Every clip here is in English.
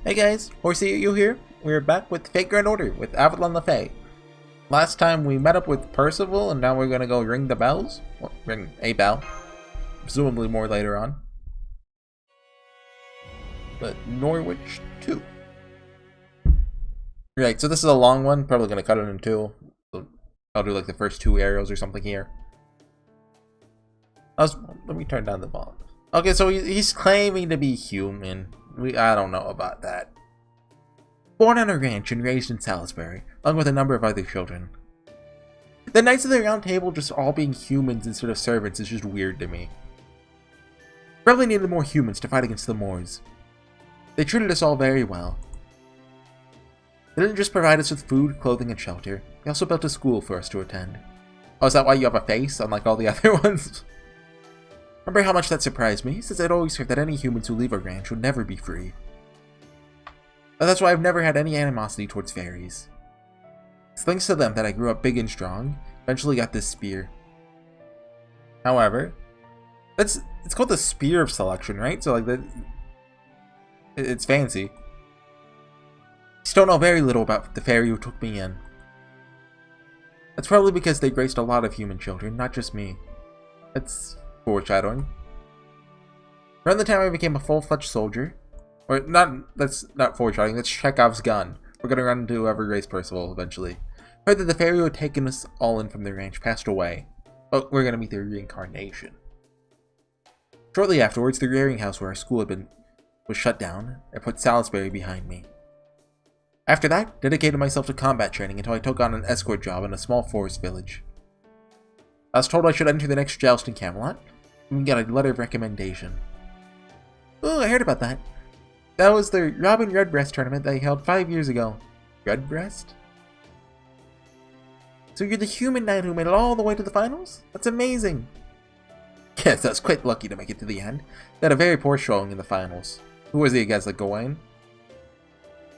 Hey guys, HorseyEatYou here. We're back with Fate Grand Order with Avalon le Fae. Last time we met up with Percival and now we're gonna go ring the bells. Well, ring a bell. Presumably more later on. But Norwich 2. Right, so this is a long one. Probably gonna cut it in two. So I'll do like the first two areas or something here. Let me turn down the volume. Okay, so he's claiming to be human. I don't know about that. Born on a ranch and raised in Salisbury, along with a number of other children. The Knights of the Round Table just all being humans instead of servants is just weird to me. Probably needed more humans to fight against the Moors. They treated us all very well. They didn't just provide us with food, clothing, and shelter. They also built a school for us to attend. Oh, is that why you have a face, unlike all the other ones? Remember how much that surprised me, since I'd always heard that any humans who leave a ranch would never be free. But that's why I've never had any animosity towards fairies. It's thanks to them that I grew up big and strong, eventually got this spear. However, it's called the Spear of Selection, right? So like it's fancy. Still know very little about the fairy who took me in. That's probably because they graced a lot of human children, not just me. It's foreshadowing. Around the time I became a full-fledged soldier, or that's not foreshadowing, that's Chekhov's gun. We're gonna run into whoever raised Percival eventually. Heard that the fairy who had taken us all in from the ranch passed away, but we're gonna meet their reincarnation. Shortly afterwards, the rearing house where our school was shut down. I put Salisbury behind me. After that, dedicated myself to combat training until I took on an escort job in a small forest village. I was told I should enter the next joust in Camelot, and got a letter of recommendation. Oh, I heard about that. That was the Robin Redbreast tournament they held 5 years ago. Redbreast? So you're the human knight who made it all the way to the finals? That's amazing! Yes, I was quite lucky to make it to the end. They had a very poor showing in the finals. Who was he against, like Gawain?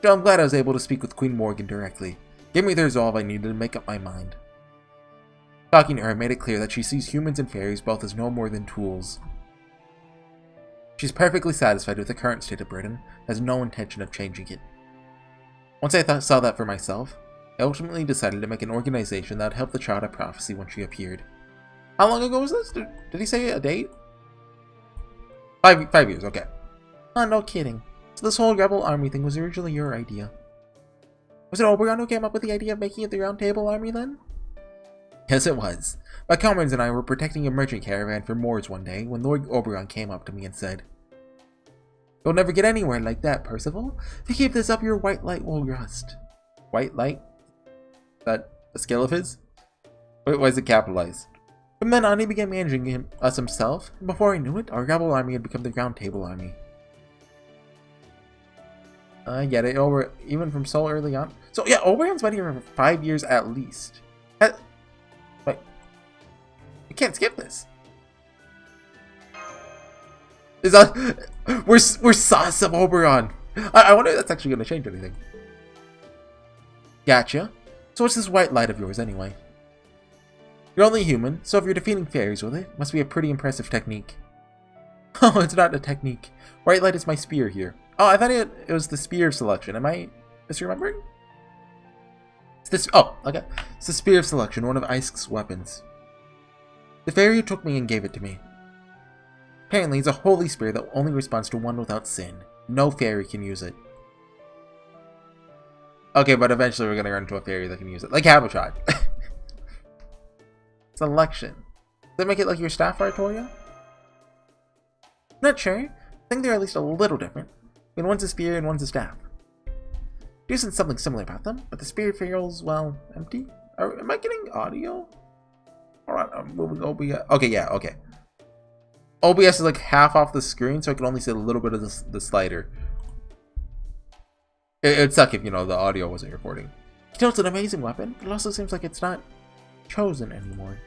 So I'm glad I was able to speak with Queen Morgan directly. Gave me the resolve I needed to make up my mind. Talking to her made it clear that she sees humans and fairies both as no more than tools. She's perfectly satisfied with the current state of Britain, has no intention of changing it. Once I saw that for myself, I ultimately decided to make an organization that would help the Child of Prophecy when she appeared. How long ago was this? Did he say a date? 5 years, okay. Oh, no kidding. So this whole rebel army thing was originally your idea. Was it Oberon who came up with the idea of making it the Round Table Army then? Yes, it was. My comrades and I were protecting a merchant caravan from Moors one day when Lord Oberon came up to me and said, "You'll never get anywhere like that, Percival. If you keep this up, your white light will rust." White light? Is that a skill of his? Why is it capitalized? From then on, he began managing us himself, and before I knew it, our rebel army had become the Round Table Army. I get it, even from so early on. So yeah, Oberon's been here for 5 years at least. Wait, we can't skip this. We're sus of Oberon. I wonder if that's actually going to change anything. Gotcha. So what's this white light of yours anyway? You're only human, so if you're defeating fairies with it, must be a pretty impressive technique. Oh, it's not a technique. White light is my spear here. Oh, I thought it was the Spear of Selection. Am I misremembering? It's this. Oh, okay. It's the Spear of Selection, one of Isk's weapons. The fairy took me and gave it to me. Apparently, it's a holy spear that only responds to one without sin. No fairy can use it. Okay, but eventually we're gonna run into a fairy that can use it, like Habitat. Selection. Does that make it like your staff, Artoria? Not sure. I think they're at least a little different. I mean, one's a spear and one's a staff. There's something similar about them, but the spear feels, well, empty. Am I getting audio? Alright, I'm moving OBS. Okay, yeah, okay. OBS is like half off the screen, so I can only see a little bit of the slider. It'd suck if, you know, the audio wasn't recording. You know, it's an amazing weapon, but it also seems like it's not chosen anymore.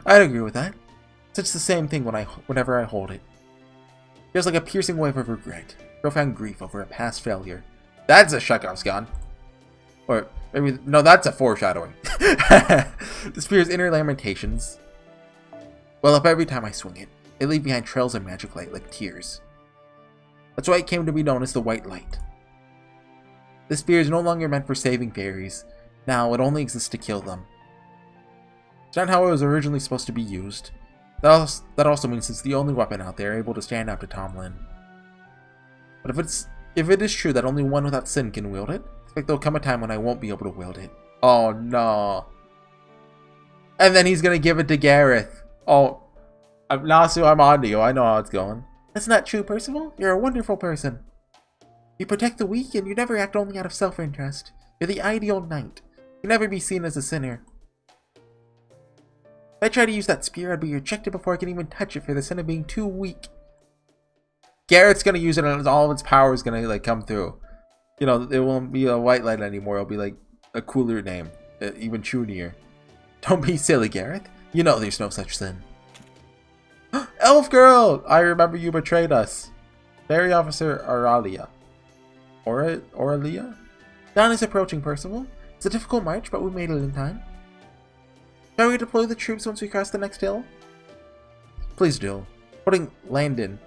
I'd agree with that. It's the same thing whenever I hold it. Feels like a piercing wave of regret, profound grief over a past failure. That's a Chekhov's gun. Or maybe, no, that's a foreshadowing. The spear's inner lamentations well up every time I swing it. They leave behind trails of magic light like tears. That's why it came to be known as the White Light. This spear is no longer meant for saving fairies. Now, it only exists to kill them. It's not how it was originally supposed to be used. That also means it's the only weapon out there able to stand up to Tomlin. But if it is true that only one without sin can wield it, I expect there'll come a time when I won't be able to wield it. Oh no. And then he's gonna give it to Gareth. Oh, Nasu, I'm on to you. I know how it's going. That's not true, Percival. You're a wonderful person. You protect the weak and you never act only out of self-interest. You're the ideal knight. You can never be seen as a sinner. If I try to use that spear, I'd be rejected before I can even touch it for the sin of being too weak. Garrett's gonna use it and all of its power is gonna like come through. You know, it won't be a White Light anymore. It'll be like a cooler name, even chunier. Don't be silly, Gareth. You know there's no such sin. Elf girl! I remember you betrayed us. Ferry Officer Auralia. Auralia? Dawn is approaching, Percival. It's a difficult march, but we made it in time. Shall we deploy the troops once we cross the next hill? Please do. Putting Landon.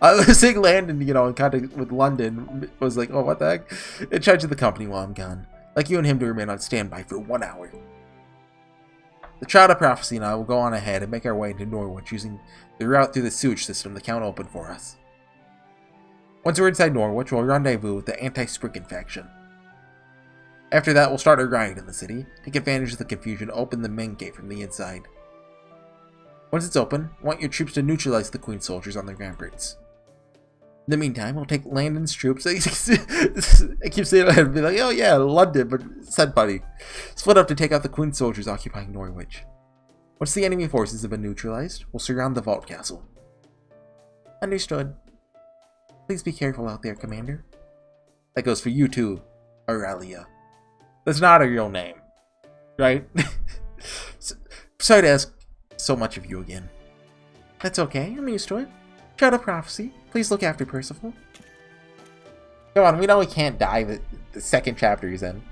I was saying Landon, you know, in contact with London was like, oh, what the heck? In charge of the company while I'm gone. Like you and him to remain on standby for 1 hour. The Child of Prophecy and I will go on ahead and make our way into Norwich using the route through the sewage system the Count opened for us. Once we're inside Norwich, we'll rendezvous with the anti-Spriggan faction. After that, we'll start a riot in the city, take advantage of the confusion to open the main gate from the inside. Once it's open, I want your troops to neutralize the Queen's soldiers on the ramparts. In the meantime, we'll take Landon's troops. I keep saying that and be like, oh yeah, London, but said buddy. Split up to take out the Queen's soldiers occupying Norwich. Once the enemy forces have been neutralized, we'll surround the vault castle. Understood. Please be careful out there, Commander. That goes for you too, Auralia. That's not a real name, right? Sorry to ask so much of you again. That's okay, I'm used to it. Child of Prophecy, please look after Percival. Come on, we know we can't die the second chapter he's in.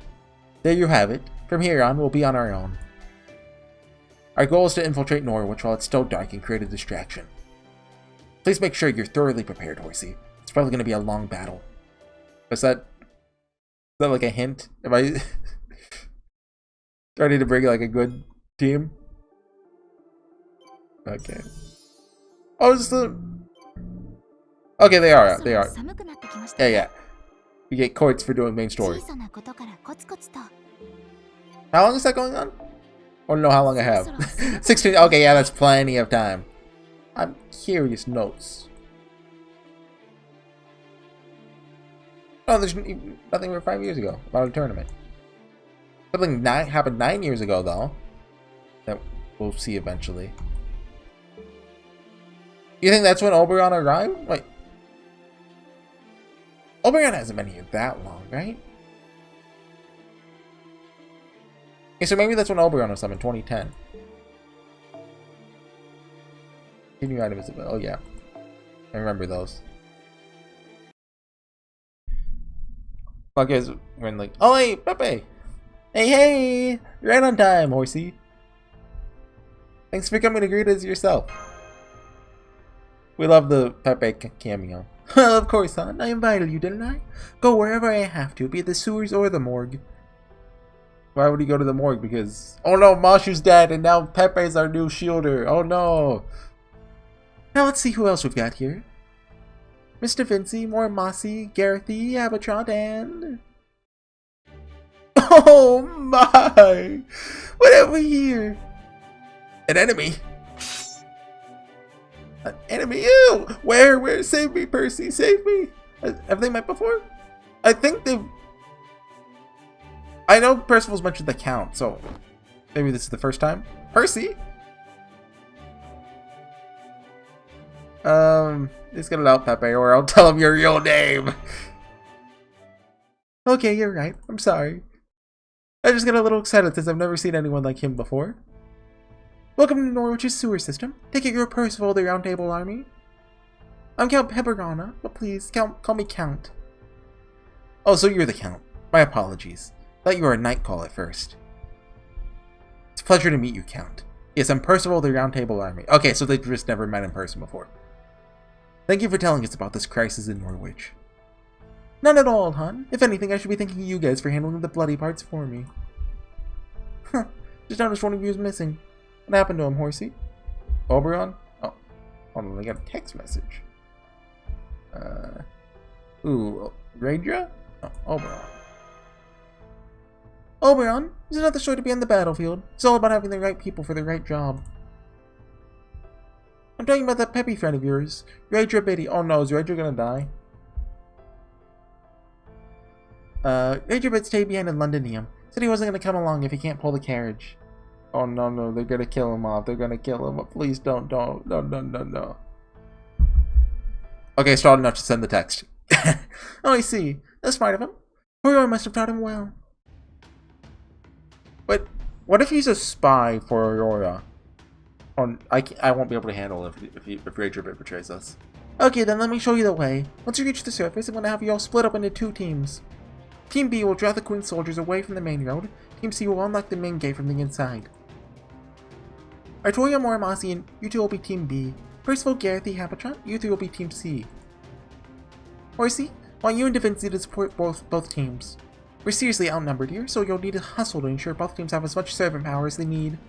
There you have it. From here on, we'll be on our own. Our goal is to infiltrate Norwich while it's still dark and create a distraction. Please make sure you're thoroughly prepared, Horsey. It's probably going to be a long battle. Is that like a hint? Am I ready to bring like a good team? Okay. Oh, it's the... Okay, they are. Yeah. You get courts for doing main story. How long is that going on? I don't know how long I have. 16. Okay, yeah, that's plenty of time. I'm curious notes. Oh, there's nothing over 5 years ago about a tournament. Something happened 9 years ago, though. That we'll see eventually. You think that's when Oberon arrived? Wait. Oberon hasn't been here that long, right? Okay, so maybe that's when Oberon was summoned, 2010. New items. Oh, yeah. I remember those. Okay, so we're in like, oh, hey, Pepe! Hey! Right on time, Horsey. Thanks for coming to greet us yourself. We love the Pepe cameo. Of course, son. I invited you, didn't I? Go wherever I have to, be it the sewers or the morgue. Why would he go to the morgue? Because... oh no, Mashu's dead, and now Pepe's our new shielder. Oh no. Now let's see who else we've got here. Mr. Vinci, more Mossy, Garethy, Abatron, and... oh my! What have we here? An enemy. An enemy? Ew! Where? Save me, Percy! Save me! Have they met before? I think they've... I know Percival's mentioned the Count, so... maybe this is the first time? Percy? Just get it out, Pepe, or I'll tell him your real name! Okay, you're right. I'm sorry. I just get a little excited since I've never seen anyone like him before. Welcome to Norwich's sewer system. Take it you're Percival of the Round Table Army. I'm Count Peppergana, but please, call me Count. Oh, so you're the Count. My apologies. Thought you were a night call at first. It's a pleasure to meet you, Count. Yes, I'm Percival of the Round Table Army. Okay, so they've just never met in person before. Thank you for telling us about this crisis in Norwich. None at all, hon. If anything, I should be thanking you guys for handling the bloody parts for me. Huh. Just noticed one of you is missing. What happened to him, Horsey? Oberon? Oh. Hold on, I got a text message. Raedra? Oh, Oberon. Oberon, it's another story to be on the battlefield. It's all about having the right people for the right job. I'm talking about that peppy friend of yours, Raedra Biddy. Oh no, is Raedra gonna die? Raedra Biddy stayed behind in Londinium. Said he wasn't gonna come along if he can't pull the carriage. Oh no, they're gonna kill him off. They're gonna kill him. Please don't. No. Okay, stalled enough to send the text. Oh, I see. That's smart of him. Aurora must have taught him well. But what if he's a spy for Aurora? I won't be able to handle it if Raedra betrays us. Okay, then let me show you the way. Once you reach the surface, I'm going to have you all split up into 2 teams. Team B will draw the Queen's soldiers away from the main road. Team C will unlock the main gate from the inside. Artoria, Morimasi, and you 2 will be Team B. Percival, Gareth, Habitron, you 3 will be Team C. Horsey, I want you and Da Vinci to support both teams. We're seriously outnumbered here, so you'll need to hustle to ensure both teams have as much servant power as they need.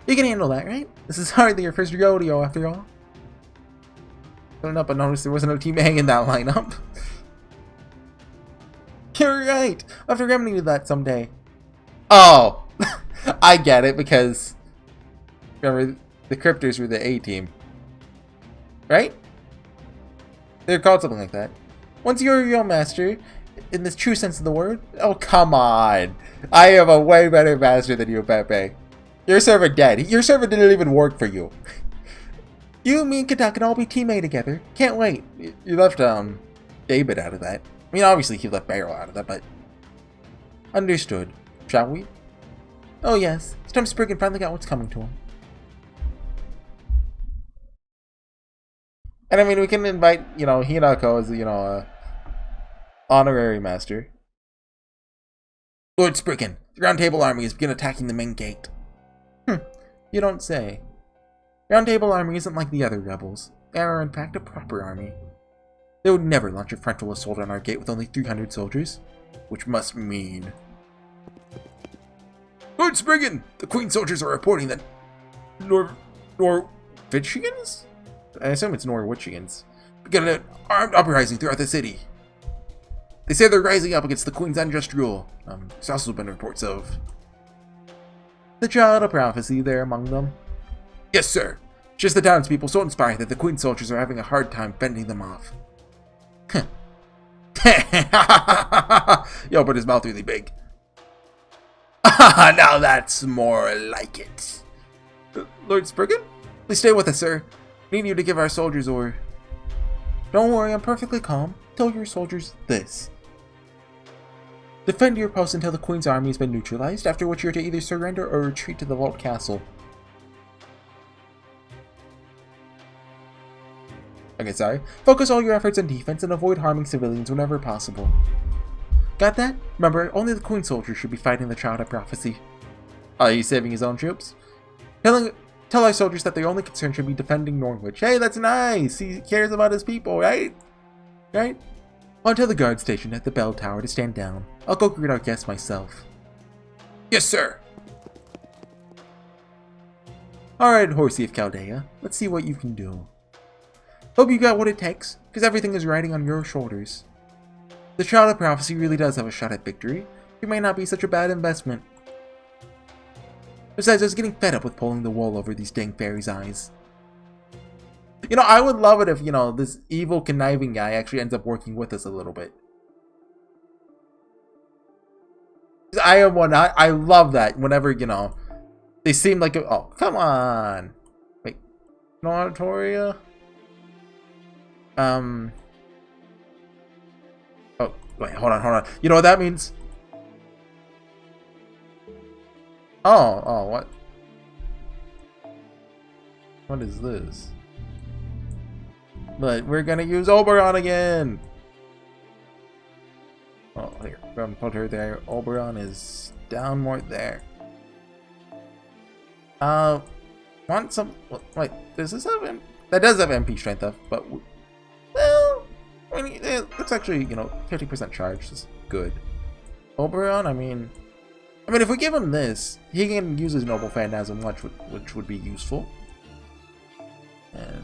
You can handle that, right? This is hardly your first rodeo, after all. Filling up, but noticed there wasn't a team A in that lineup. You're right! I'll have to remedy that someday. Oh! I get it, because... remember, the Cryptors were the A team. Right? They're called something like that. Once you're a real master, in this true sense of the word... Oh, come on! I am a way better master than you, Pepe. Your server dead. Your server didn't even work for you. You, me, and Katak can all be Team A together. Can't wait. You left, David out of that. I mean, obviously he left Beryl out of that, but... Understood. Shall we? Oh yes. It's time Spriggan finally got what's coming to him. And I mean, we can invite, Hinako as, honorary master. Lord Spriggan, the Round Table army has begun attacking the main gate. You don't say. Round Table army isn't like the other rebels. They are in fact a proper army. They would never launch a frontal assault on our gate with only 300 soldiers, which must mean... Lord Spriggan, the Queen soldiers are reporting that Norwichians? I assume it's Norwichians. Began an armed uprising throughout the city. They say they're rising up against the Queen's unjust rule. There's also been reports of... The child of prophecy there among them? Yes, sir. Just the townspeople so inspired that the Queen's soldiers are having a hard time fending them off. He opened his mouth really big. Now that's more like it. Lord Spriggan? Please stay with us, sir. We need you to give our soldiers or... Don't worry, I'm perfectly calm. Tell your soldiers this. Defend your post until the Queen's army has been neutralized, after which you're to either surrender or retreat to the Vault Castle. Okay, sorry. Focus all your efforts on defense and avoid harming civilians whenever possible. Got that? Remember, only the Queen soldiers should be fighting the Child of Prophecy. Oh, he's saving his own troops? Tell our soldiers that their only concern should be defending Norwich. Hey, that's nice! He cares about his people, right? Right? I'll tell the guard station at the bell tower to stand down. I'll go greet our guests myself. Yes, sir! Alright, Horsey of Chaldea. Let's see what you can do. Hope you got what it takes, because everything is riding on your shoulders. The Child of Prophecy really does have a shot at victory. It may not be such a bad investment. Besides, I was getting fed up with pulling the wool over these dang fairies' eyes. I would love it if, this evil, conniving guy actually ends up working with us a little bit. I love that whenever, they seem like a... Oh, come on! Wait. No Artoria? Oh, wait, hold on. You know what that means? Oh, what? What is this? But we're gonna use Oberon again! Oh, here. I'm gonna put her there. Oberon is down more there. Want some... Wait, does this have That does have MP strength up, but well, I mean, it's actually, you know, 50% charge is good. Oberon, I mean, if we give him this, he can use his Noble Phantasm, which would be useful. And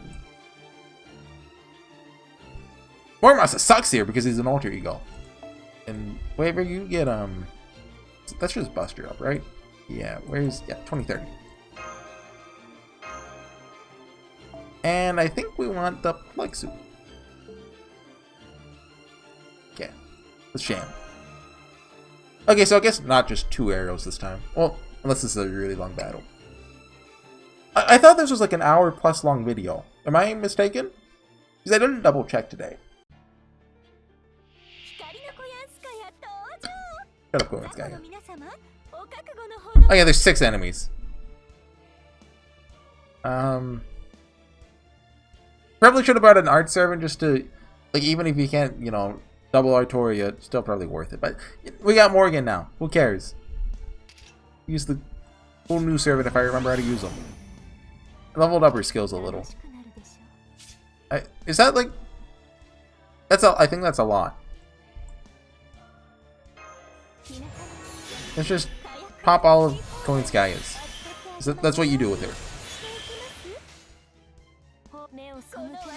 Warmaster sucks here because he's an alter ego. And Waver, you get that's just Buster up, right? Yeah, where's 2030. And I think we want the plug suit. Okay, let's sham. Okay, so I guess not just 2 arrows this time. Well, unless this is a really long battle. I thought this was like an hour plus long video. Am I mistaken? Because I didn't double check today. Shut up, Koyanskaya. Oh yeah, there's 6 enemies. Probably should have brought an art servant just to, like, even if you can't, you know, double Artoria, it's still probably worth it. But we got Morgan now. Who cares? Use the full new servant if I remember how to use them. I leveled up her skills a little. Is that like... I think that's a lot. Let's just pop all of Koyanskaya's. That's what you do with her.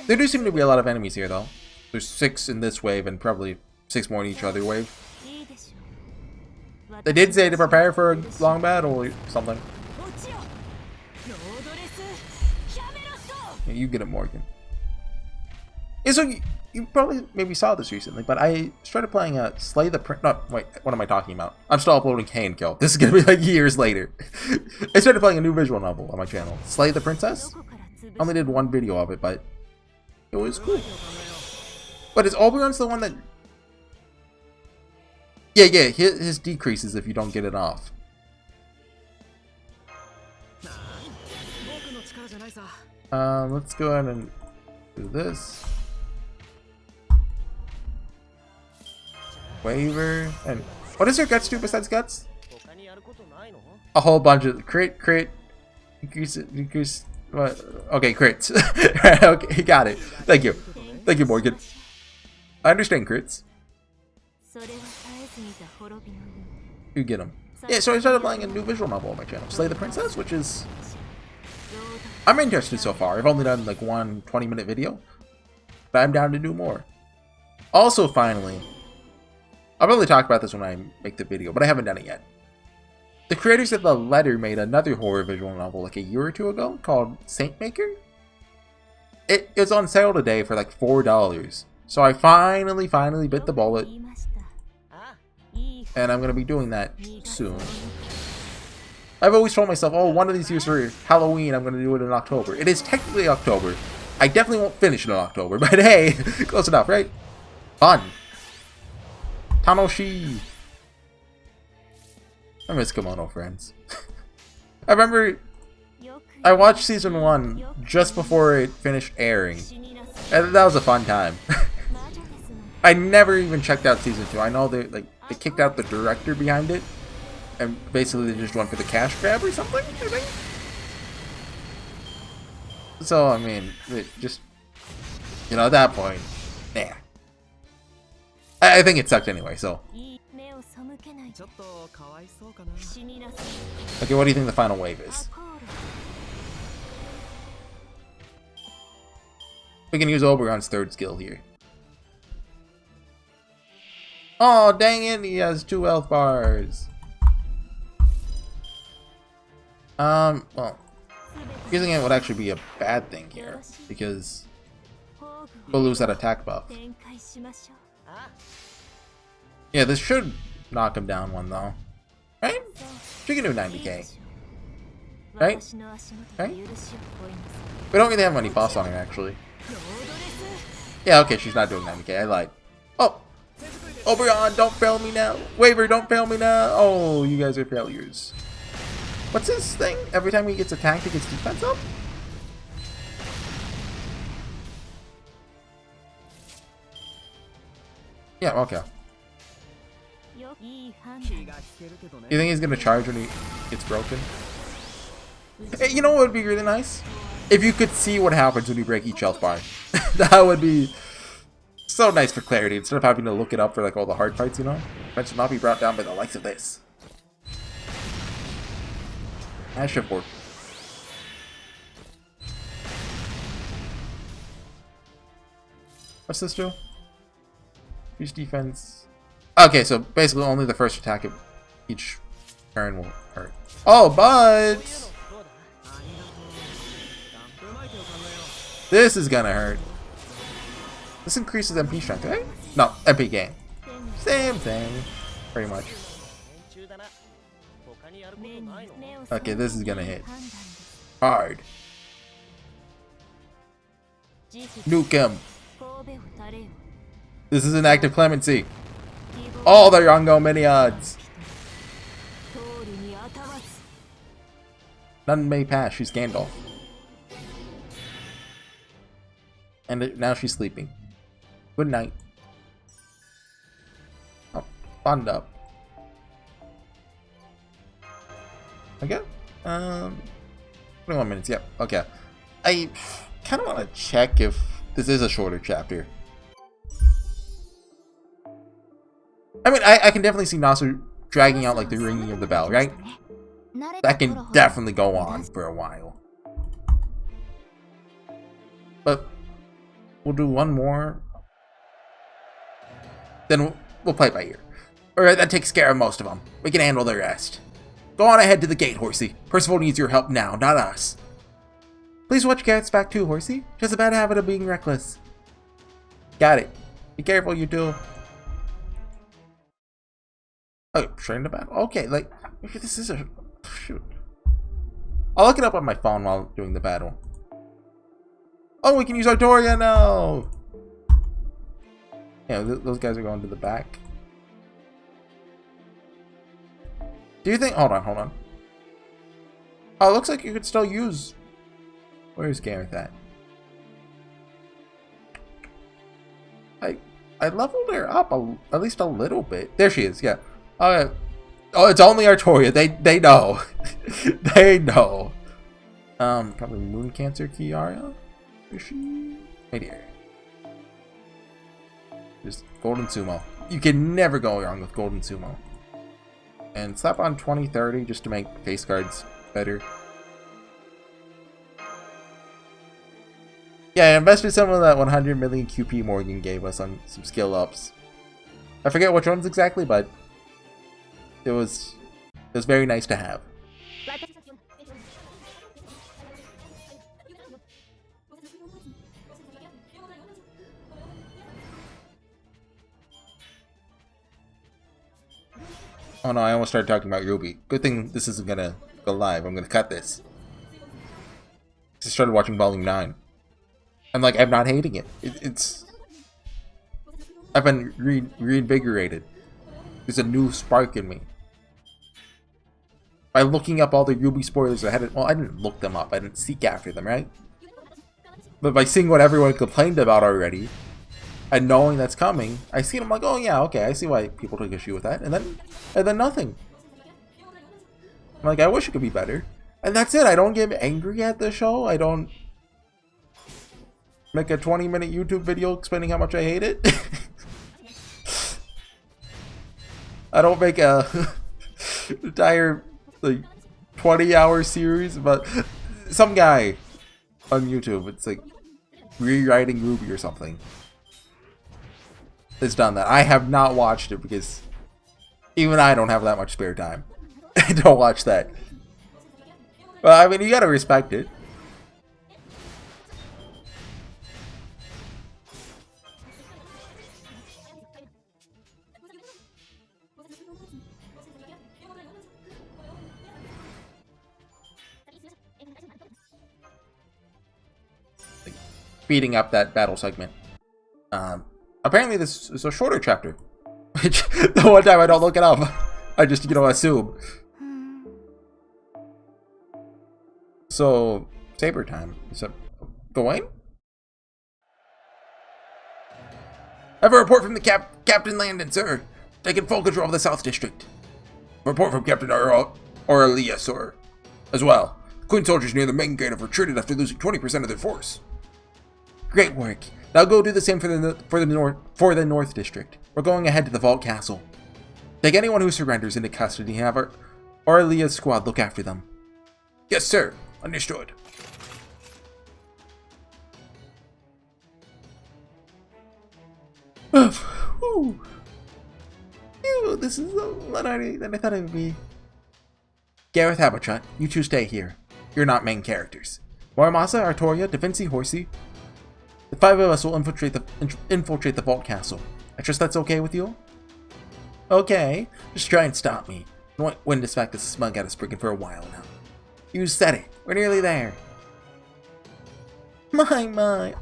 There do seem to be a lot of enemies here, though. There's 6 in this wave and probably 6 more in each other wave. They did say to prepare for a long battle or something. Yeah, you get it, Morgan. Yeah, so you probably maybe saw this recently, but I started playing Slay the Prince. No, wait, what am I talking about? I'm still uploading K and Kill. This is gonna be like years later. I started playing a new visual novel on my channel, Slay the Princess. I only did 1 video of it, but it was cool. But is Oberon's the one that... Yeah, his decreases if you don't get it off. Let's go ahead and do this. Waver, and what does your guts do besides guts? A whole bunch of crit, decrease. What? Okay, crits. Okay, got it. Thank you, Morgan. I understand crits. You get them. Yeah, so I started playing a new visual novel on my channel, Slay the Princess, which is... I'm interested so far. I've only done like 1 20-minute video, but I'm down to do more. Also, finally, I'll probably talk about this when I make the video, but I haven't done it yet. The creators of The Letter made another horror visual novel like a year or 2 ago called Saint Maker. It's on sale today for like $4. So I finally bit the bullet. And I'm going to be doing that soon. I've always told myself, oh, one of these years for Halloween, I'm going to do it in October. It is technically October. I definitely won't finish it in October, but hey, close enough, right? Fun. Tanoshi. I miss Kimono Friends. I remember I watched season 1 just before it finished airing. And that was a fun time. I never even checked out season 2. I know they kicked out the director behind it. And basically they just went for the cash grab or something, I think. So, I mean, it just, you know, at that point, nah. I think it sucked anyway, so. Okay, what do you think the final wave is? We can use Oberon's 3rd skill here. Oh, dang it, he has 2 health bars. Well, using it would actually be a bad thing here, because we'll lose that attack buff. Yeah, this should knock him down 1 though. Right? She can do 90k. Right? Right? We don't really have any boss on her, actually. Yeah, okay, she's not doing 90k, I lied. Oh! Oberon, don't fail me now! Waver, don't fail me now! Oh, you guys are failures. What's his thing? Every time he gets attacked, he gets defense up? Yeah, okay. You think he's gonna charge when he gets broken? Hey, you know what would be really nice? if you could see what happens when you break each health bar, that would be so nice for clarity, instead of having to look it up for like all the hard fights, you know? That should not be brought down by the likes of this. Ash of Warp. What's this do? Use defense. Okay, so basically only the first attack of each turn will hurt. Oh, but this is gonna hurt. This increases MP strength, right? No, MP gain. Same thing, pretty much. Okay, this is gonna hit hard. Nuke him. This is an active clemency. All the Yongo minions. None may pass. She's Gandalf. And now she's sleeping. Good night. Oh, bond up. Okay. 21 minutes. Yep. Okay. I kind of want to check if this is a shorter chapter. I mean, I can definitely see Nasu dragging out like the ringing of the bell, right? That can definitely go on for a while. But we'll do one more. Then we'll play it by ear. Alright, that takes care of most of them. We can handle the rest. Go on ahead to the gate, Horsey. Percival needs your help now, not us. Please watch Garrett's back too, Horsey. She has a bad habit of being reckless. Got it. Be careful, you two. Oh, train to battle. Okay, like, this is a... Shoot. I'll look it up on my phone while doing the battle. Oh, we can use Artoria now! Yeah, those guys are going to the back. Do you think... Hold on. Oh, it looks like you could still use... Where's Gareth at? I leveled her up at least a little bit. There she is, yeah. Oh, it's only Artoria. They know. They know. Probably Moon Cancer Kiara? Is she? Right here. Just Golden Sumo. You can never go wrong with Golden Sumo. And slap on 20-30 just to make face guards better. Yeah, I invested some of that 100 million QP Morgan gave us on some skill ups. I forget which ones exactly, but it was very nice to have. Oh no, I almost started talking about Ruby. Good thing this isn't gonna go live. I'm gonna cut this. I just started watching Volume 9. I'm not hating it. It's... I've been reinvigorated. There's a new spark in me. By looking up all the Ruby spoilers I didn't look them up. I didn't seek after them, right? But by seeing what everyone complained about already, and knowing that's coming, I see it, I'm like, oh yeah, okay, I see why people took issue with that. And then nothing. I'm like, I wish it could be better. And that's it. I don't get angry at the show. I don't make a 20-minute YouTube video explaining how much I hate it. I don't make a entire 20-hour series about some guy on YouTube. It's like rewriting Ruby or something. It's done that. I have not watched it because even I don't have that much spare time. I don't watch that. Well, I mean, you gotta respect it. Speeding up that battle segment. Apparently this is a shorter chapter. Which, the one time I don't look it up. I just, assume. So, saber time. Is it going? I have a report from the Captain Landon, sir. Taking full control of the South District. A report from Captain Aurelia, sir. As well. Queen soldiers near the main gate have retreated after losing 20% of their force. Great work. Now go do the same for the North District. We're going ahead to the Vault Castle. Take anyone who surrenders into custody and have our Orlia's squad look after them. Yes, sir. Understood. Whew. Ew, this is a lot harder than I thought it would be. Gareth Habertrot, you two stay here. You're not main characters. Morimasa, Artoria, Da Vinci, Horsey. The 5 of us will infiltrate the Vault Castle. I trust that's okay with you? Okay, just try and stop me. I won't win this fact that's smug at us Spriggan for a while now. You said it. We're nearly there. My.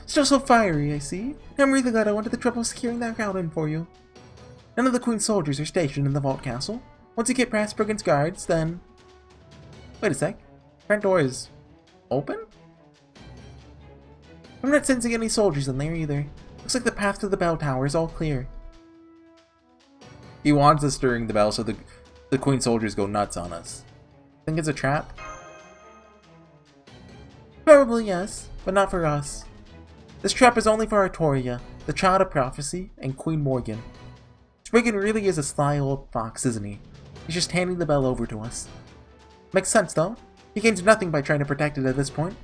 Still so fiery, I see. I'm really glad I went to the trouble of securing that route in for you. None of the Queen's soldiers are stationed in the Vault Castle. Once you get past Spriggan's guards, then... Wait a sec. Front door is... open? I'm not sensing any soldiers in there either. Looks like the path to the bell tower is all clear. He wants us to ring the bell so the Queen soldiers go nuts on us. Think it's a trap? Probably yes, but not for us. This trap is only for Artoria, the Child of Prophecy, and Queen Morgan. Spriggan really is a sly old fox, isn't he? He's just handing the bell over to us. Makes sense though. He gains nothing by trying to protect it at this point.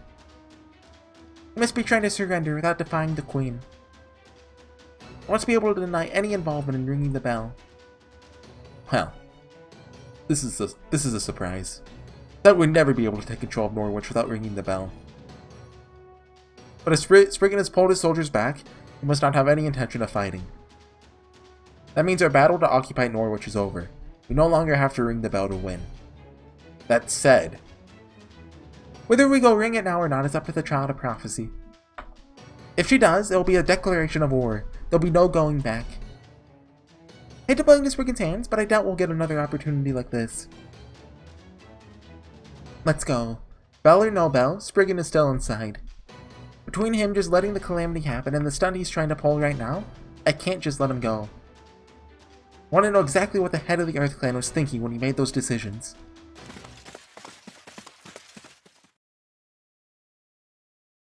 He must be trying to surrender without defying the Queen. He wants to be able to deny any involvement in ringing the bell. Well, this is a surprise. That would never be able to take control of Norwich without ringing the bell. But if Spriggan has pulled his soldiers back, he must not have any intention of fighting. That means our battle to occupy Norwich is over. We no longer have to ring the bell to win. That said, whether we go ring it now or not is up to the Child of Prophecy. If she does, it will be a declaration of war. There'll be no going back. Hate to play into Spriggan's hands, but I doubt we'll get another opportunity like this. Let's go. Bell or no bell, Spriggan is still inside. Between him just letting the calamity happen and the stunt he's trying to pull right now, I can't just let him go. I want to know exactly what the head of the Earth Clan was thinking when he made those decisions.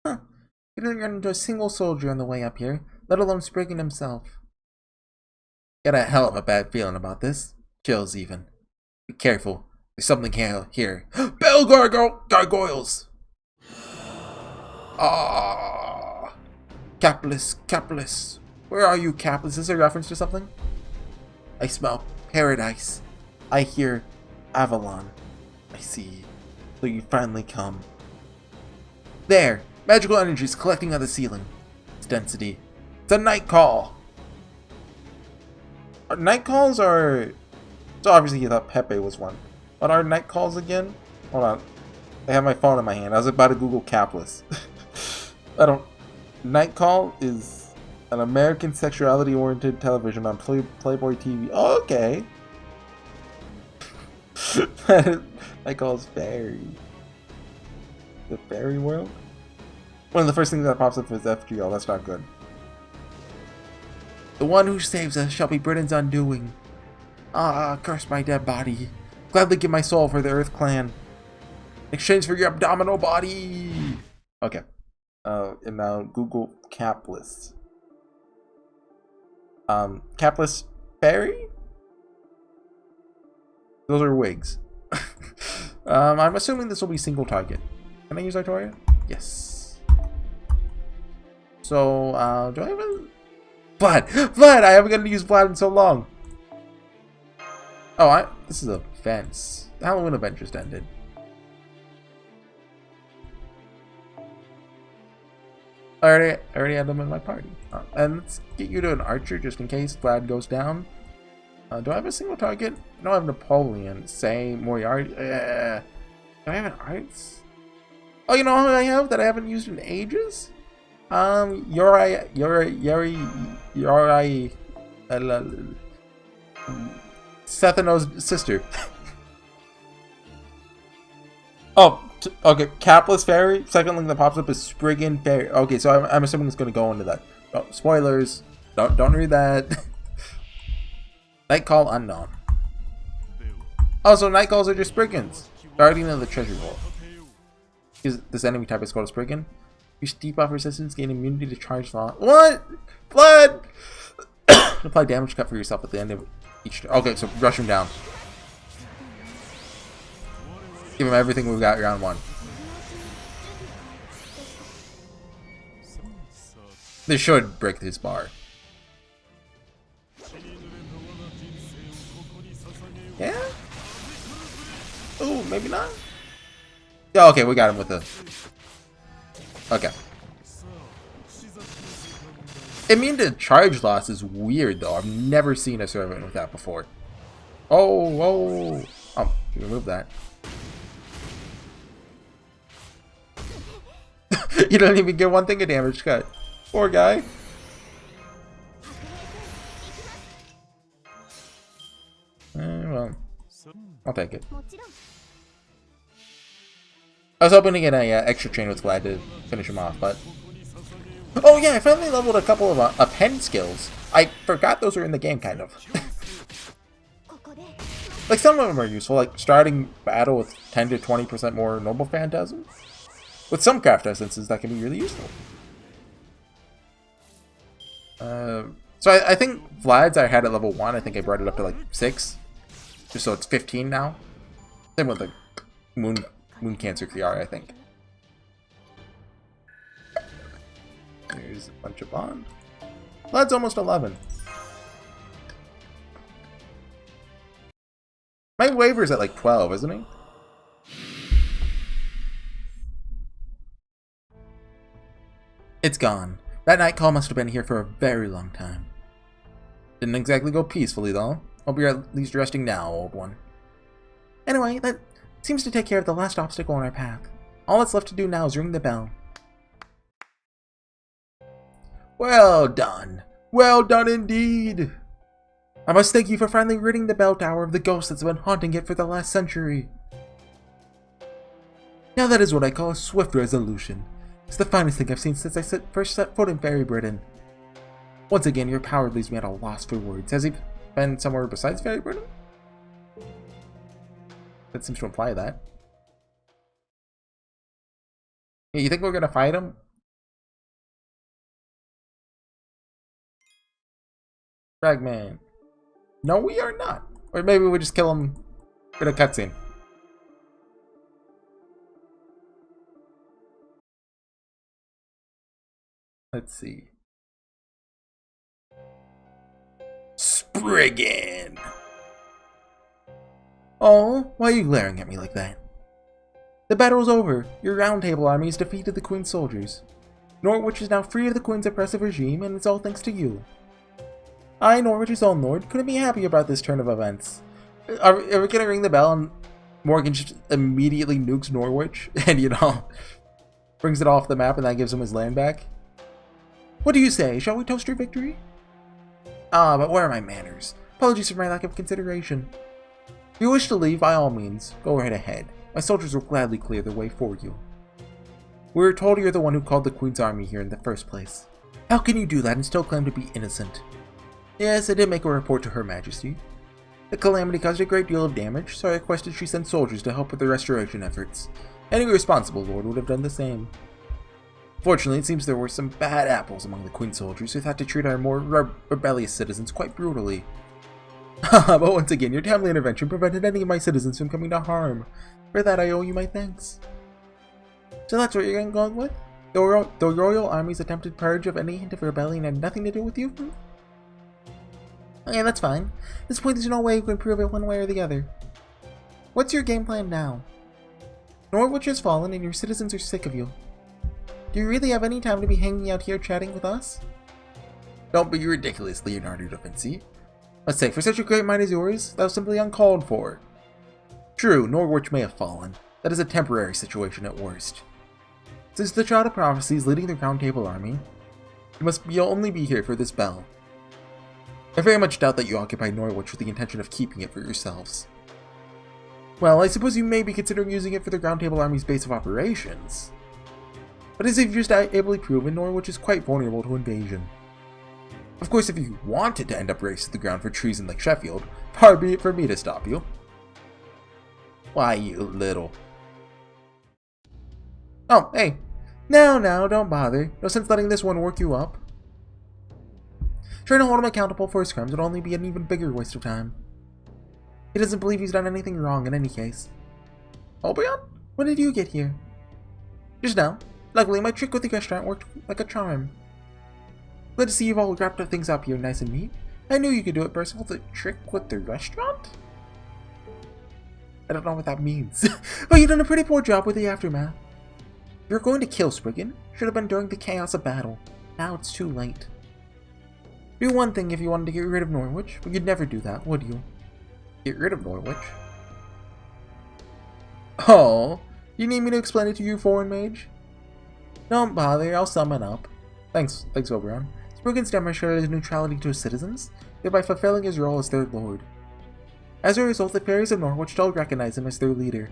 Huh. He didn't run into a single soldier on the way up here, let alone Spriggan himself. Got a hell of a bad feeling about this. Chills even. Be careful. There's something here. Bell gargoyles! Ah, Capless. Where are you, Capless? Is this a reference to something? I smell paradise. I hear Avalon. I see. So you finally come. There! Magical energies collecting on the ceiling. It's density. It's a night call! Night calls are... So obviously you thought Pepe was one. What are night calls again? Hold on. I have my phone in my hand. I was about to Google Capless. Night Call is an American sexuality-oriented television on Playboy TV. Oh, okay. Night Call is fairy. The fairy world? One of the first things that pops up is FGL. That's not good. The one who saves us shall be Britain's undoing. Ah, curse my dead body. Gladly give my soul for the Earth Clan. In exchange for your abdominal body. Okay. And now Google Capless. Capless fairy? Those are wigs. I'm assuming this will be single target. Can I use Artoria? Yes. So, do I have a... Vlad! I haven't gotten to use Vlad in so long. Oh, this is a fence. The Halloween event just ended. I already had them in my party. And let's get you to an archer just in case Vlad goes down. Do I have a single target? No, I have Napoleon. Say Moriarty. Do I have an arts? Oh, you know who I have that I haven't used in ages? Yuri, Sethano's sister. Oh, okay. Capless Fairy. Second link that pops up is Spriggan Fairy. Okay, so I'm assuming it's going to go into that. Oh, spoilers. Don't read that. Night Call unknown. Oh, so night calls are just Spriggans. Guardian of the Treasure Vault. This enemy type is called a Spriggan. Use debuff resistance, gain immunity to charge law. What? Blood! Apply damage cut for yourself at the end of each. Okay, so rush him down. Give him everything we've got round 1. This should break his bar. Yeah? Ooh, maybe not? Yeah, okay, we got him with the... Okay. Immune to charge loss is weird, though. I've never seen a servant with that before. Oh, whoa. Oh, you remove that. You don't even get one thing of damage cut. Poor guy. Well, I'll take it. I was hoping to get a extra chain with Vlad to finish him off, but... Oh yeah, I finally leveled a couple of pen skills. I forgot those were in the game, kind of. Like, some of them are useful, like starting battle with 10 to 20% more Noble Phantasm. With some craft essences, that can be really useful. So I think Vlad's I had at level 1, I think I brought it up to like 6. Just so it's 15 now. Same with the Moon Cancer Kiara, I think. Here's a bunch of bond. Vlad's almost 11. My waiver's at like 12, isn't he? It's gone. That night call must have been here for a very long time. Didn't exactly go peacefully, though. Hope you're at least resting now, old one. Anyway, that seems to take care of the last obstacle on our path. All that's left to do now is ring the bell. Well done. Well done indeed. I must thank you for finally ridding the bell tower of the ghost that's been haunting it for the last century. Now that is what I call a swift resolution. It's the finest thing I've seen since I first set foot in Fairy Britain. Once again, your power leaves me at a loss for words. Has he been somewhere besides Fairy Britain? That seems to imply that. Yeah, you think we're gonna fight him? Fragman. No, we are not. Or maybe we just kill him in a cutscene. Let's see. Spriggan! Oh, why are you glaring at me like that? The battle's over. Your Round Table army has defeated the Queen's soldiers. Norwich is now free of the Queen's oppressive regime, and it's all thanks to you. I, Norwich's own lord, couldn't be happy about this turn of events. Are we gonna ring the bell and Morgan just immediately nukes Norwich and, you know, brings it off the map and that gives him his land back? What do you say? Shall we toast your victory? Ah, but where are my manners? Apologies for my lack of consideration. If you wish to leave, by all means, go right ahead. My soldiers will gladly clear the way for you. We were told you're the one who called the Queen's army here in the first place. How can you do that and still claim to be innocent? Yes, I did make a report to Her Majesty. The calamity caused a great deal of damage, so I requested she send soldiers to help with the restoration efforts. Any responsible lord would have done the same. Fortunately, it seems there were some bad apples among the Queen soldiers who thought to treat our more rebellious citizens quite brutally. But once again, your timely intervention prevented any of my citizens from coming to harm. For that, I owe you my thanks. So that's what you're going with? The royal army's attempted purge of any hint of rebellion had nothing to do with you? Okay, that's fine. At this point, there's no way you can prove it one way or the other. What's your game plan now? Norwich has fallen and your citizens are sick of you. Do you really have any time to be hanging out here chatting with us? Don't be ridiculous, Leonardo da Vinci. Let's say, for such a great mind as yours, that was simply uncalled for. True, Norwich may have fallen. That is a temporary situation at worst. Since the Child of Prophecy is leading the Round Table army, you must only be here for this bell. I very much doubt that you occupy Norwich with the intention of keeping it for yourselves. Well, I suppose you may be considering using it for the Round Table army's base of operations. But as you've just ably proven, Norwich is quite vulnerable to invasion. Of course, if you wanted to end up raised to the ground for treason like Sheffield, far be it for me to stop you. Why, you little... Oh, hey. No, don't bother. No sense letting this one work you up. Trying to hold him accountable for his crimes would only be an even bigger waste of time. He doesn't believe he's done anything wrong in any case. Oberon? When did you get here? Just now. Luckily, my trick with the restaurant worked like a charm. Glad to see you've all wrapped things up here nice and neat. I knew you could do it, Percival. The trick with the restaurant? I don't know what that means. But you've done a pretty poor job with the aftermath. You're going to kill Spriggan. Should have been during the chaos of battle. Now it's too late. Do one thing if you wanted to get rid of Norwich, but you'd never do that, would you? Get rid of Norwich? Oh, you need me to explain it to you, foreign mage? Don't bother, I'll sum it up. Thanks, Oberon. Spriggan's demonstrated his neutrality to his citizens, thereby fulfilling his role as their lord. As a result, the fairies of Norwich don't recognize him as their leader.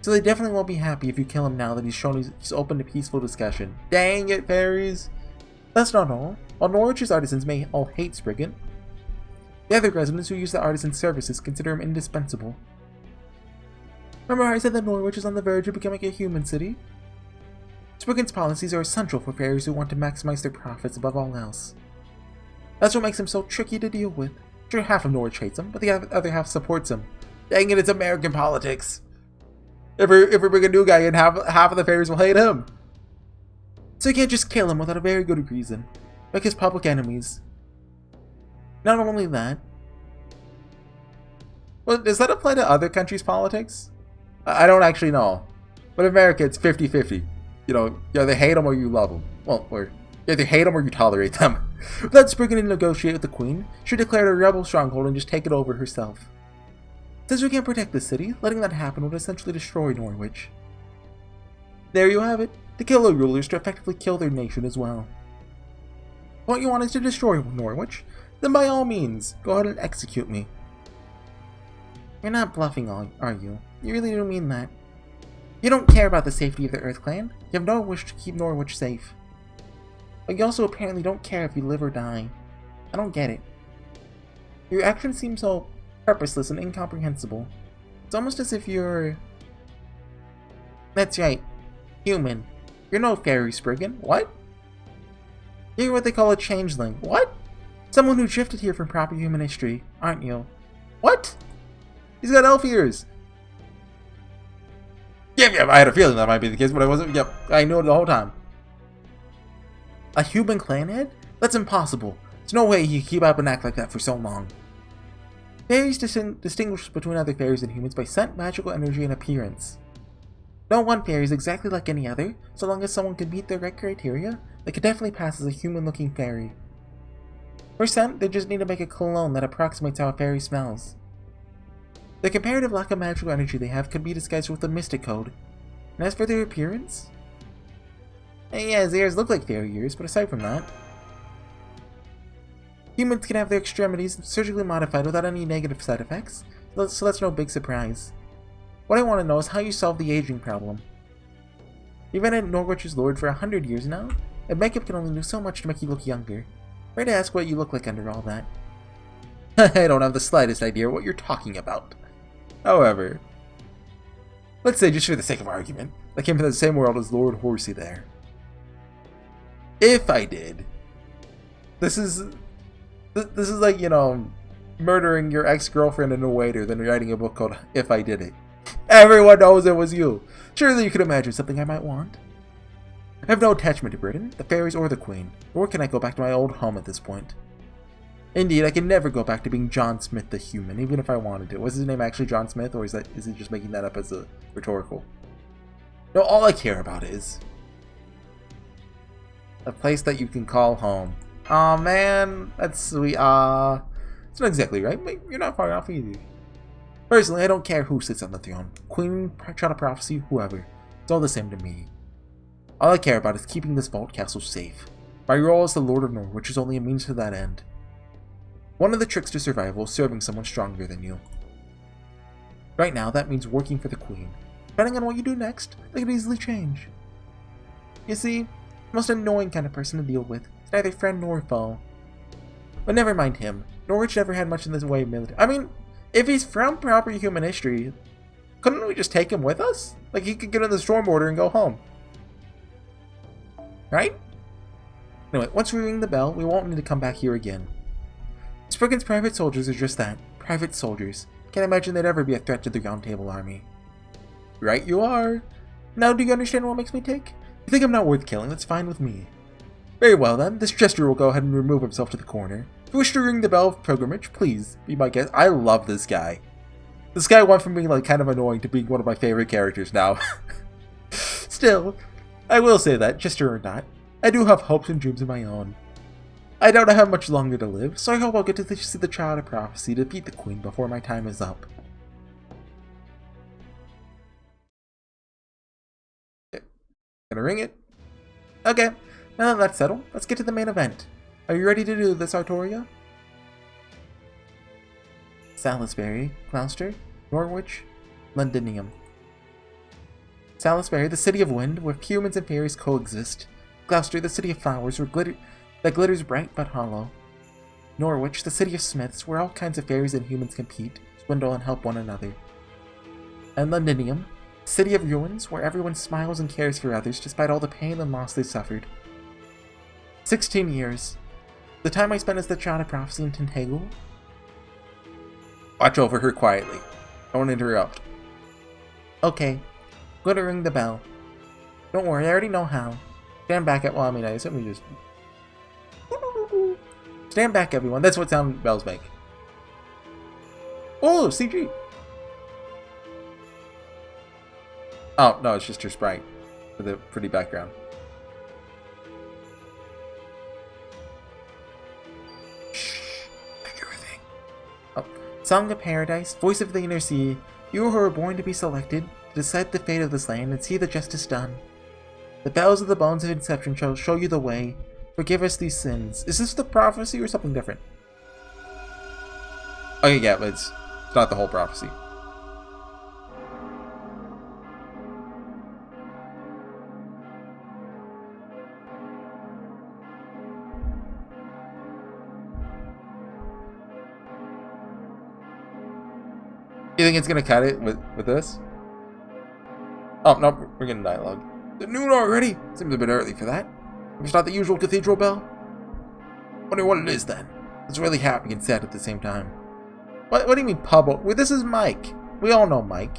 So they definitely won't be happy if you kill him now that he's shown he's open to peaceful discussion. Dang it, fairies! That's not all. While Norwich's artisans may all hate Spriggan, the other residents who use the artisan's services consider him indispensable. Remember how I said that Norwich is on the verge of becoming a human city? Spriggan's policies are essential for fairies who want to maximize their profits above all else. That's what makes him so tricky to deal with. Sure, half of Norwich hates him, but the other half supports him. Dang it, it's American politics! If we bring a new guy in, half of the fairies will hate him. So you can't just kill him without a very good reason. Make his public enemies. Not only that... Well, does that apply to other countries' politics? I don't actually know. But in America, it's 50-50. You know, you either hate them or you love them. Well, or you either hate them or you tolerate them. Without Spriggan to negotiate with the Queen, she declared a rebel stronghold and just take it over herself. Since we can't protect the city, letting that happen would essentially destroy Norwich. There you have it. To kill the rulers to effectively kill their nation as well. What you want is to destroy Norwich? Then by all means, go ahead and execute me. You're not bluffing, are you? You really do mean that. You don't care about the safety of the Earth Clan. You have no wish to keep Norwich safe. But you also apparently don't care if you live or die. I don't get it. Your actions seem so purposeless and incomprehensible. It's almost as if you're... That's right. Human. You're no fairy, Spriggan. What? You're what they call a changeling. What? Someone who drifted here from proper human history, aren't you? What? He's got elf ears. Yeah, I had a feeling that might be the case, but I wasn't. Yep, I knew it the whole time. A human clan head? That's impossible. There's no way he could keep up and act like that for so long. Fairies distinguish between other fairies and humans by scent, magical energy, and appearance. No one fairy is exactly like any other. So long as someone can meet their right criteria, they could definitely pass as a human-looking fairy. For scent, they just need to make a cologne that approximates how a fairy smells. The comparative lack of magical energy they have could be disguised with a mystic code. And as for their appearance? Yeah, his ears look like fairy ears, but aside from that... Humans can have their extremities surgically modified without any negative side effects, so that's no big surprise. What I want to know is how you solve the aging problem. You've been at Norwich's Lord for 100 years now, and makeup can only do so much to make you look younger. Right to ask what you look like under all that. I don't have the slightest idea what you're talking about. However, let's say, just for the sake of argument, I came from the same world as Lord Horsey there. If I did, this is like, you know, murdering your ex-girlfriend and a waiter, then writing a book called If I Did It. Everyone knows it was you. Surely you could imagine something I might want. I have no attachment to Britain, the fairies, or the Queen, nor can I go back to my old home at this point. Indeed, I can never go back to being John Smith the human, even if I wanted to. Was his name actually John Smith, or is he just making that up as a rhetorical? No, all I care about is a place that you can call home. Aw, man, that's sweet. It's not exactly right, but you're not far off either. Personally, I don't care who sits on the throne. Queen, Child of Prophecy, whoever. It's all the same to me. All I care about is keeping this vault castle safe. My role as the Lord of Norwich is only a means to that end. One of the tricks to survival is serving someone stronger than you. Right now, that means working for the Queen. Depending on what you do next, that could easily change. You see, the most annoying kind of person to deal with is neither friend nor foe. But never mind him. Norwich never had much in this way of military. I mean, if he's from proper human history, Couldn't we just take him with us? Like, he could get in the storm order and go home. Right? Anyway, once we ring the bell, we won't need to come back here again. Spriggan's private soldiers are just that. Private soldiers. Can't imagine they'd ever be a threat to the Round Table army. Right you are. Now do you understand what makes me tick? You think I'm not worth killing? That's fine with me. Very well then, this jester will go ahead and remove himself to the corner. If you wish to ring the bell of pilgrimage, please be my guest. I love this guy. This guy went from being like kind of annoying to being one of my favorite characters now. Still, I will say that, jester or not, I do have hopes and dreams of my own. I doubt I have much longer to live, so I hope I'll get to see the Child of Prophecy to defeat the Queen before my time is up. Okay. Gonna ring it? Okay, now that that's settled, let's get to the main event. Are you ready to do this, Artoria? Salisbury, Gloucester, Norwich, Londinium. Salisbury, the city of wind, where humans and fairies coexist. Gloucester, the city of flowers, that glitters bright but hollow. Norwich, the city of smiths, where all kinds of fairies and humans compete, swindle, and help one another. And Londinium, city of ruins, where everyone smiles and cares for others despite all the pain and loss they suffered. 16 years. The time I spent as the Child of Prophecy in Tintagel. Watch over her quietly. Don't interrupt. Okay. Go to ring the bell. Don't worry, I already know how. Stand back at... Well, I mean, I assume we just... Stand back, everyone. That's what sound bells make. Oh, CG! Oh, no, it's just her sprite. With a pretty background. Shh. Make everything. Oh. Song of Paradise, Voice of the Inner Sea, you who are born to be selected, to decide the fate of this land and see the justice done. The bells of the bones of Inception shall show you the way. Forgive us these sins. Is this the prophecy or something different? Okay, yeah, but it's not the whole prophecy. You think it's gonna cut it with this? Oh, no, we're getting dialogue. The noon already? Seems a bit early for that. It's not the usual cathedral bell? Wonder what it is then. It's really happy and sad at the same time. What do you mean pub? Well, this is Mike. We all know Mike.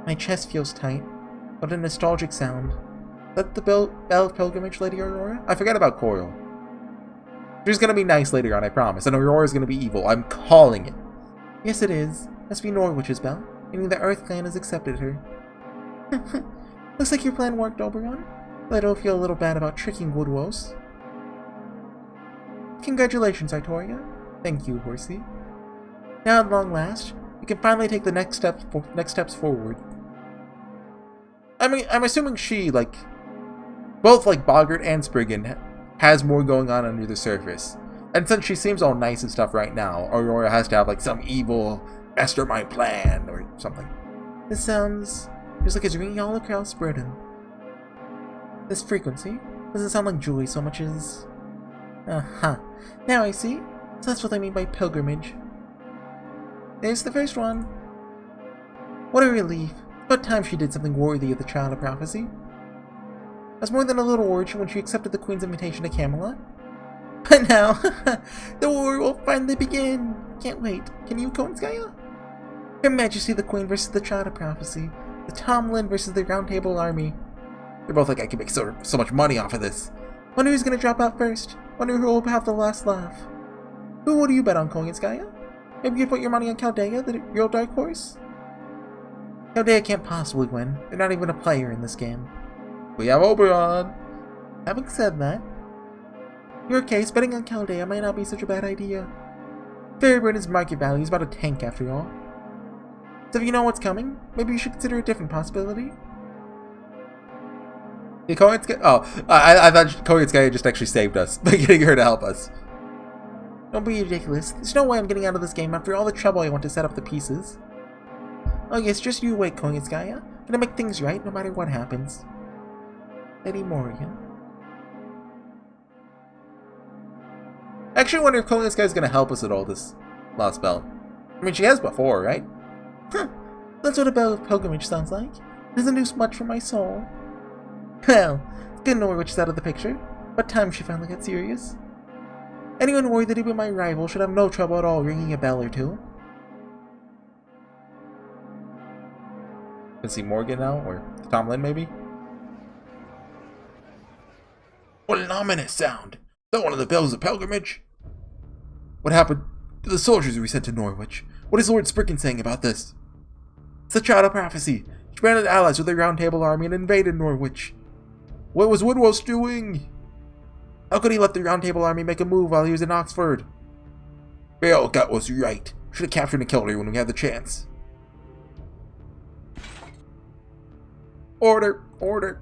My chest feels tight. What a nostalgic sound. Is that the bell of pilgrimage, Lady Aurora? I forgot about Coral. She's gonna be nice later on, I promise. And Aurora's gonna be evil. I'm calling it. Yes, it is. Must be Norwich's bell. Meaning the Earth Clan has accepted her. Looks like your plan worked, Oberon. I don't feel a little bad about tricking Woodwose. Congratulations, Artoria. Thank you, Horsey. Now, at long last, we can finally take the next steps forward. I mean, I'm assuming she, like, both like Boggart and Spriggan has more going on under the surface. And since she seems all nice and stuff right now, Aurora has to have like some evil mastermind plan or something. This sounds just like it's ringing all across Britain. This frequency doesn't sound like Julie so much as... Now I see. So that's what I mean by pilgrimage. There's the first one. What a relief. About time she did something worthy of the Child of Prophecy. I was more than a little worried when she accepted the Queen's invitation to Camelot. But now, the war will finally begin. Can't wait. Can you, Konskaya? Her Majesty the Queen versus the Child of Prophecy. The Tomlin versus the Round Table army. They're both like, I can make so much money off of this. Wonder who's gonna drop out first. Wonder who will have the last laugh. Who do you bet on, Konskaya? Maybe you'd put your money on Chaldea, the real dark horse? Chaldea can't possibly win. They're not even a player in this game. We have Oberon. Having said that, in your case, betting on Chaldea might not be such a bad idea. Fairbritain's market value is about a tank after all. So if you know what's coming, maybe you should consider a different possibility. I thought Konskaya just actually saved us by getting her to help us. Don't be ridiculous. There's no way I'm getting out of this game after all the trouble I want to set up the pieces. Oh yes, just you wait, Konskaya. Gonna make things right no matter what happens. Lady Morrigan. I actually wonder if Konskaya's gonna help us at all this last bell. I mean, she has before, right? Huh. That's what a bell of pilgrimage sounds like. It doesn't do much for my soul. Well, it's good Norwich is out of the picture. What time she finally got serious? Anyone worried that he'd be my rival should have no trouble at all ringing a bell or two. Can see Morgan now, or Tomlin maybe? What an ominous sound! Is that one of the bells of pilgrimage? What happened to the soldiers we sent to Norwich? What is Lord Spricken saying about this? It's a child of prophecy. She branded allies with the Round Table army and invaded Norwich. What was Woodwose doing? How could he let the Round Table army make a move while he was in Oxford? Beowulf was right. Should have captured and killed her when we had the chance. Order! Order!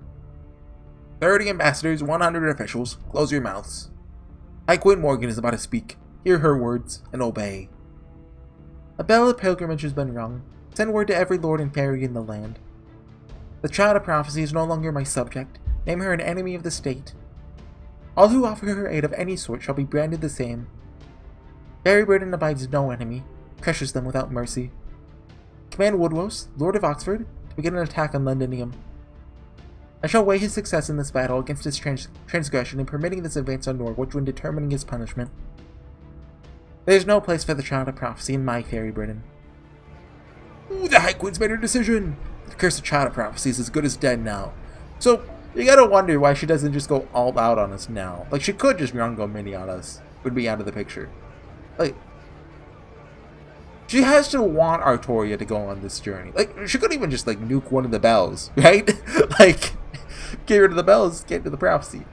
30 ambassadors, 100 officials. Close your mouths. High Queen Morgan is about to speak. Hear her words and obey. A bell of pilgrimage has been rung. Send word to every lord and fairy in the land. The child of prophecy is no longer my subject. Name her an enemy of the state. All who offer her aid of any sort shall be branded the same. Fairy Britain abides no enemy, crushes them without mercy. Command Woodwose, Lord of Oxford, to begin an attack on Londinium. I shall weigh his success in this battle against his transgression in permitting this advance on Norwich when determining his punishment. There is no place for the child of prophecy in my Fairy Britain. Ooh, the High Queen's made her decision! The cursed child of prophecy is as good as dead now. So, you gotta wonder why she doesn't just go all out on us now. Like, she could just run go mini on us. Would be out of the picture. Like, she has to want Artoria to go on this journey. Like, she could even just, like, nuke one of the bells, right? Like, get rid of the bells, get to the prophecy.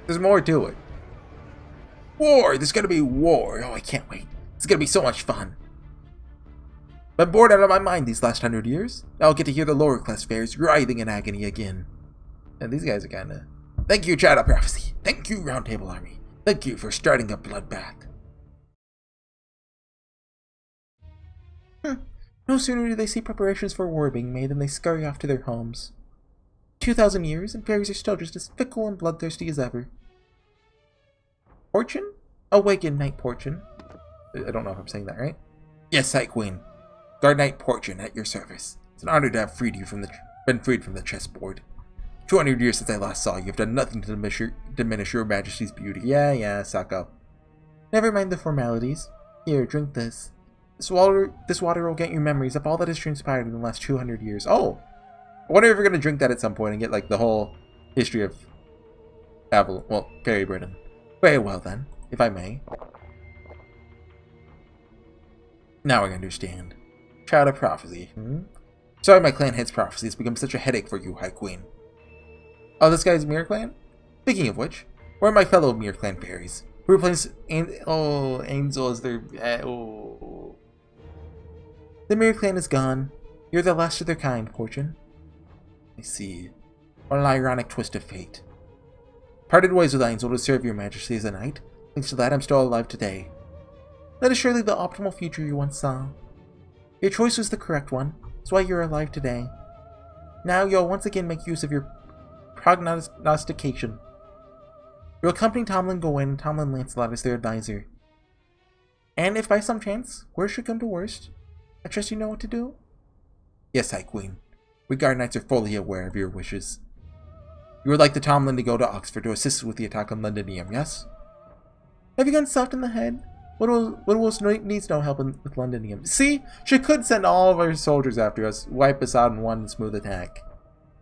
There's more to it. War! There's gonna be war! Oh, I can't wait. It's gonna be so much fun. Been bored out of my mind these last 100 years. Now I'll get to hear the lower class fairies writhing in agony again. And these guys are kinda... Thank you, Child of Prophecy. Thank you, Round Table Army. Thank you for starting a bloodbath. No sooner do they see preparations for war being made than they scurry off to their homes. 2,000 years, and fairies are still just as fickle and bloodthirsty as ever. Portion? Awaken, Knight Portion. I don't know if I'm saying that right. Yes, High Queen. Guard Knight Portion at your service. It's an honor to have been freed from the chessboard. 200 years since I last saw you, you've done nothing to diminish your Majesty's beauty. Yeah, suck up. Never mind the formalities. Here, drink this. This water will get you memories of all that has transpired in the last 200 years. Oh! I wonder if we're going to drink that at some point and get, like, the whole history of Avalon, well, Fairy Britain. Very well, then, if I may. Now I understand. Child of Prophecy. Sorry my clan head's prophecy has become such a headache for you, High Queen. Oh, this guy's Mirror Clan? Speaking of which, where are my fellow Mirror Clan fairies? Who replaced Angel as their... oh. The Mirror Clan is gone. You're the last of their kind, Portion. I see. What an ironic twist of fate. Parted ways with Angel to serve your Majesty as a knight. Thanks to that, I'm still alive today. That is surely the optimal future you once saw. Your choice was the correct one. That's why you're alive today. Now you'll once again make use of your prognostication. You'll accompany Tomlin Gawain and Tomlin Lancelot as their advisor. And if by some chance, worse should come to worst, I trust you know what to do? Yes, High Queen. We Guard Knights are fully aware of your wishes. You would like the Tomlin to go to Oxford to assist with the attack on Londinium, yes? Have you gone soft in the head? Woodwose needs no help with Londinium. See? She could send all of our soldiers after us, wipe us out in one smooth attack.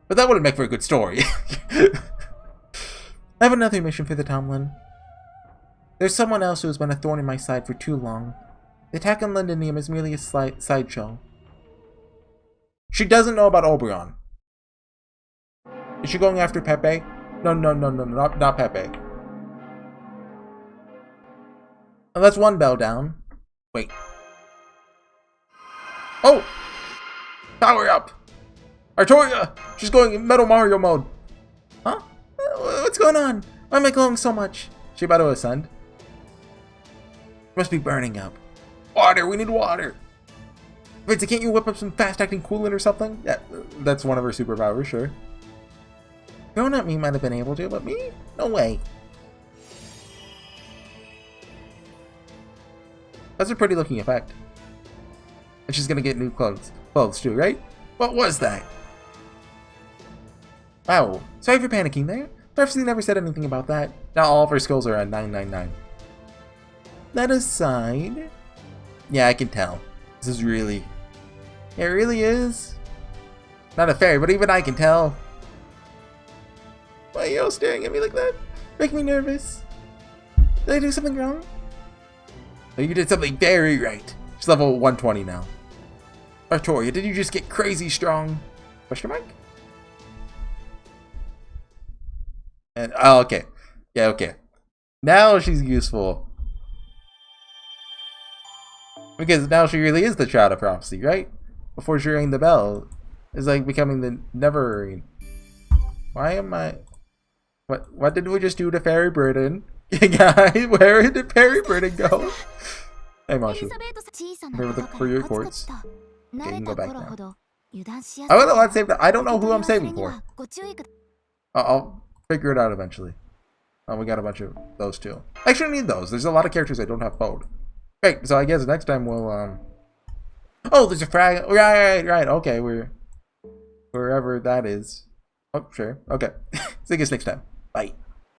But that wouldn't make for a good story. I have another mission for the Tomlin. There's someone else who has been a thorn in my side for too long. The attack on Londinium is merely a sideshow. She doesn't know about Oberon. Is she going after Pepe? No, not Pepe. Oh, that's one bell down. Wait. Oh! Power up! Artoria! She's going in Metal Mario mode. Huh? What's going on? Why am I glowing so much? She about to ascend? Must be burning up. Water! We need water! Vince, can't you whip up some fast-acting coolant or something? Yeah, that's one of her superpowers, sure. Growing up me might have been able to, but me? No way. That's a pretty looking effect. And she's gonna get new clothes. Clothes too, right? What was that? Wow. Sorry for panicking there. Darcy never said anything about that. Now all of her skills are at 999. That aside... Yeah, I can tell. This is really... Yeah, it really is. Not a fairy, but even I can tell. Why are you all staring at me like that? Make me nervous. Did I do something wrong? No, you did something very right. She's level 120 now. Artoria, did you just get crazy strong? Question mark? And oh, okay. Yeah, okay. Now she's useful. Because now she really is the Child of Prophecy, right? Before she rang the bell. It's like becoming the Never. Why am I... What did we just do to Fairy Burden? Guys, where did Fairy Burden go? Hey, Marsha. Remember for your reports. Okay, you can go back now. I don't know what to save. I don't know who I'm saving for. I'll figure it out eventually. Oh, we got a bunch of those too. I actually need those. There's a lot of characters I don't have phoned. Great, so I guess next time we'll oh, there's a frag. Right. Okay, we're wherever that is. Oh, sure. Okay. See you guys next time. Bye.